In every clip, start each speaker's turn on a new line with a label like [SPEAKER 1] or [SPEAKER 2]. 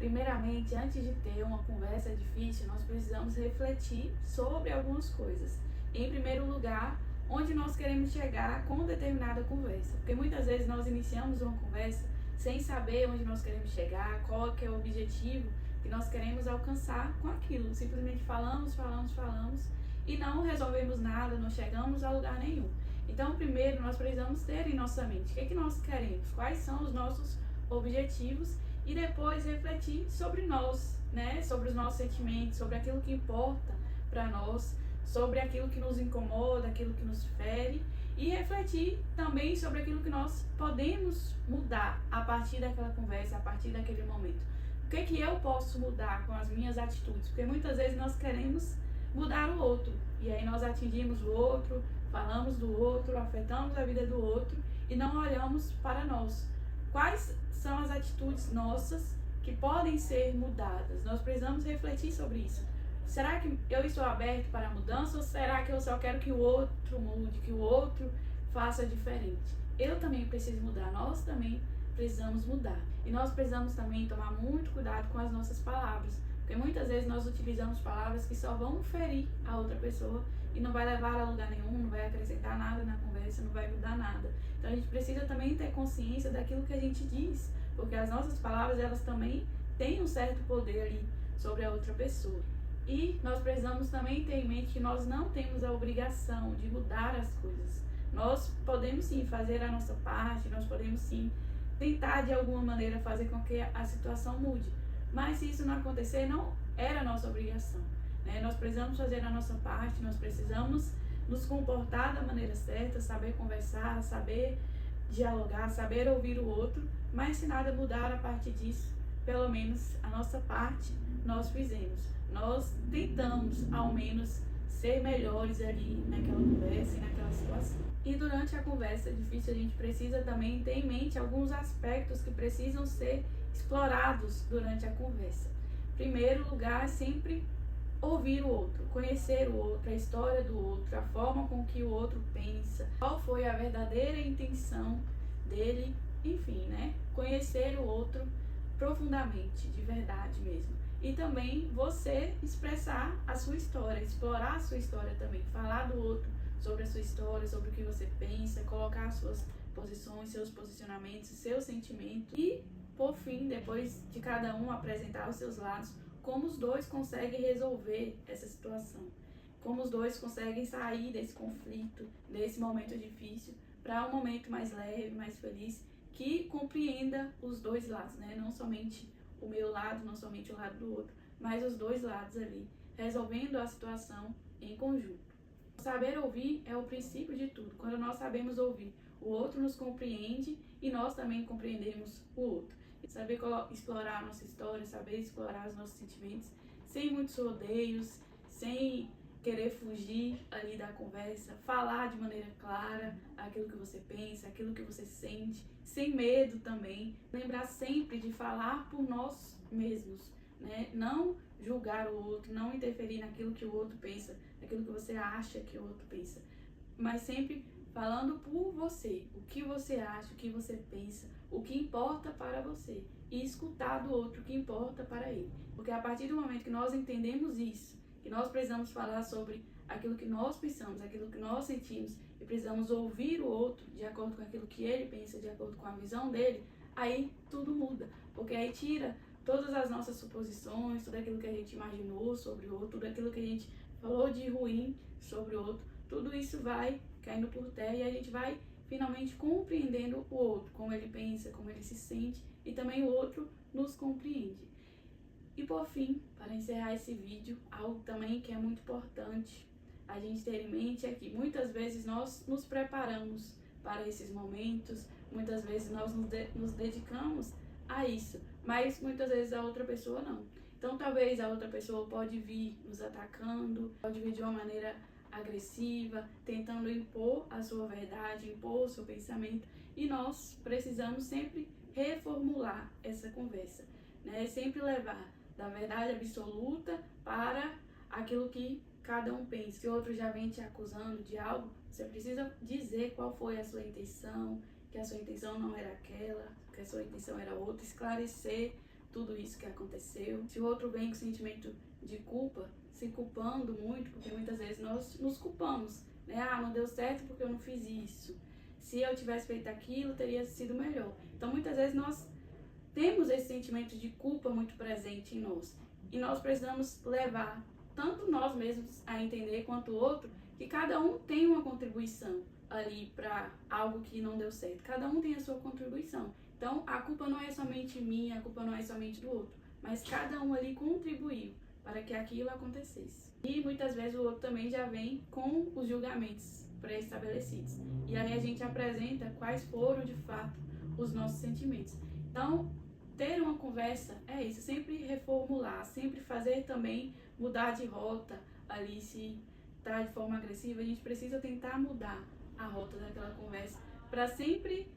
[SPEAKER 1] Primeiramente, antes de ter uma conversa difícil, nós precisamos refletir sobre algumas coisas. Em primeiro lugar, onde nós queremos chegar com determinada conversa. Porque muitas vezes nós iniciamos uma conversa sem saber onde nós queremos chegar, qual que é o objetivo que nós queremos alcançar com aquilo. Simplesmente falamos e não resolvemos nada, não chegamos a lugar nenhum. Então, primeiro, nós precisamos ter em nossa mente o que nós queremos, quais são os nossos objetivos e depois refletir sobre nós, né? Sobre os nossos sentimentos, sobre aquilo que importa para nós, sobre aquilo que nos incomoda, aquilo que nos fere e refletir também sobre aquilo que nós podemos mudar a partir daquela conversa, a partir daquele momento. O que eu posso mudar com as minhas atitudes? Porque muitas vezes nós queremos mudar o outro e aí nós atingimos o outro, falamos do outro, afetamos a vida do outro e não olhamos para nós. Quais são as atitudes nossas que podem ser mudadas? Nós precisamos refletir sobre isso. Será que eu estou aberto para a mudança ou será que eu só quero que o outro mude, que o outro faça diferente? Eu também preciso mudar, nós também precisamos mudar. E nós precisamos também tomar muito cuidado com as nossas palavras, porque muitas vezes nós utilizamos palavras que só vão ferir a outra pessoa e não vai levar a lugar nenhum, não vai acrescentar nada na conversa, não vai mudar nada. Então a gente precisa também ter consciência daquilo que a gente diz, porque as nossas palavras, elas também têm um certo poder ali sobre a outra pessoa. E nós precisamos também ter em mente que nós não temos a obrigação de mudar as coisas. Nós podemos sim fazer a nossa parte, nós podemos sim tentar de alguma maneira fazer com que a situação mude. Mas se isso não acontecer, não era a nossa obrigação, né? Nós precisamos fazer a nossa parte, nós precisamos nos comportar da maneira certa, saber conversar, saber dialogar, saber ouvir o outro, mas se nada mudar a partir disso, pelo menos a nossa parte nós fizemos. Nós tentamos, ao menos, ser melhores ali naquela conversa e naquela situação. E durante a conversa difícil, a gente precisa também ter em mente alguns aspectos que precisam ser explorados durante a conversa. Em primeiro lugar, sempre ouvir o outro, conhecer o outro, a história do outro, a forma com que o outro pensa, qual foi a verdadeira intenção dele, enfim, né? Conhecer o outro profundamente, de verdade mesmo. E também você expressar a sua história, explorar a sua história também, falar do outro sobre a sua história, sobre o que você pensa, colocar as suas posições, seus posicionamentos, seus sentimentos e, por fim, depois de cada um apresentar os seus lados, como os dois conseguem resolver essa situação, como os dois conseguem sair desse conflito, desse momento difícil, para um momento mais leve, mais feliz, que compreenda os dois lados, né? Não somente o meu lado, não somente o lado do outro, mas os dois lados ali, resolvendo a situação em conjunto. Saber ouvir é o princípio de tudo. Quando nós sabemos ouvir, o outro nos compreende e nós também compreendemos o outro. Saber explorar a nossa história, saber explorar os nossos sentimentos, sem muitos rodeios, sem querer fugir ali da conversa, falar de maneira clara aquilo que você pensa, aquilo que você sente, sem medo também. Lembrar sempre de falar por nós mesmos, né? Não julgar o outro, não interferir naquilo que o outro pensa, naquilo que você acha que o outro pensa, mas sempre falando por você, o que você acha, o que você pensa, o que importa para você e escutar do outro o que importa para ele. Porque a partir do momento que nós entendemos isso, que nós precisamos falar sobre aquilo que nós pensamos, aquilo que nós sentimos e precisamos ouvir o outro de acordo com aquilo que ele pensa, de acordo com a visão dele, aí tudo muda, porque aí tira todas as nossas suposições, tudo aquilo que a gente imaginou sobre o outro, tudo aquilo que a gente falou de ruim sobre o outro, tudo isso vai caindo por terra e a gente vai finalmente compreendendo o outro, como ele pensa, como ele se sente e também o outro nos compreende. E por fim, para encerrar esse vídeo, algo também que é muito importante a gente ter em mente é que muitas vezes nós nos preparamos para esses momentos, muitas vezes nós nos dedicamos a isso, mas muitas vezes a outra pessoa não. Então talvez a outra pessoa pode vir nos atacando, pode vir de uma maneira agressiva, tentando impor a sua verdade, impor o seu pensamento, e nós precisamos sempre reformular essa conversa, né? Sempre levar da verdade absoluta para aquilo que cada um pensa. Se o outro já vem te acusando de algo, você precisa dizer qual foi a sua intenção, que a sua intenção não era aquela, que a sua intenção era outra, esclarecer tudo isso que aconteceu. Se o outro vem com sentimento de culpa, se culpando muito, porque muitas vezes nós nos culpamos, né? Ah, não deu certo porque eu não fiz isso. Se eu tivesse feito aquilo, teria sido melhor. Então, muitas vezes nós temos esse sentimento de culpa muito presente em nós. E nós precisamos levar tanto nós mesmos a entender quanto o outro que cada um tem uma contribuição ali para algo que não deu certo. Cada um tem a sua contribuição. Então, a culpa não é somente minha, a culpa não é somente do outro, mas cada um ali contribuiu para que aquilo acontecesse. E muitas vezes o outro também já vem com os julgamentos pré-estabelecidos. E aí a gente apresenta quais foram de fato os nossos sentimentos. Então, ter uma conversa é isso, sempre reformular, sempre fazer também mudar de rota ali, se tá de forma agressiva, a gente precisa tentar mudar a rota daquela conversa para sempre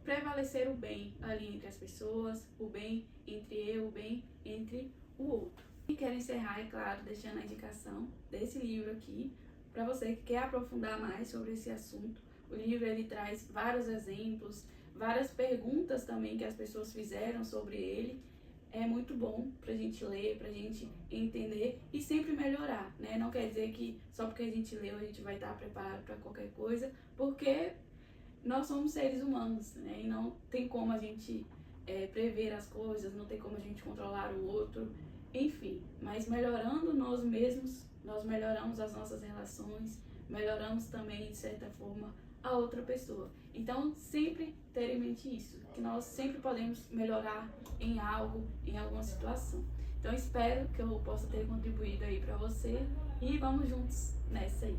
[SPEAKER 1] prevalecer o bem ali entre as pessoas, o bem entre eu, o bem entre o outro. E quero encerrar, é claro, deixando a indicação desse livro aqui, para você que quer aprofundar mais sobre esse assunto. O livro ele traz vários exemplos, várias perguntas também que as pessoas fizeram sobre ele. É muito bom pra gente ler, pra gente entender e sempre melhorar, né? Não quer dizer que só porque a gente leu a gente vai estar preparado para qualquer coisa, porque nós somos seres humanos, né? E não tem como a gente prever as coisas, não tem como a gente controlar o outro, enfim. Mas melhorando nós mesmos, nós melhoramos as nossas relações, melhoramos também, de certa forma, a outra pessoa. Então, sempre ter em mente isso, que nós sempre podemos melhorar em algo, em alguma situação. Então, espero que eu possa ter contribuído aí para você e vamos juntos nessa aí.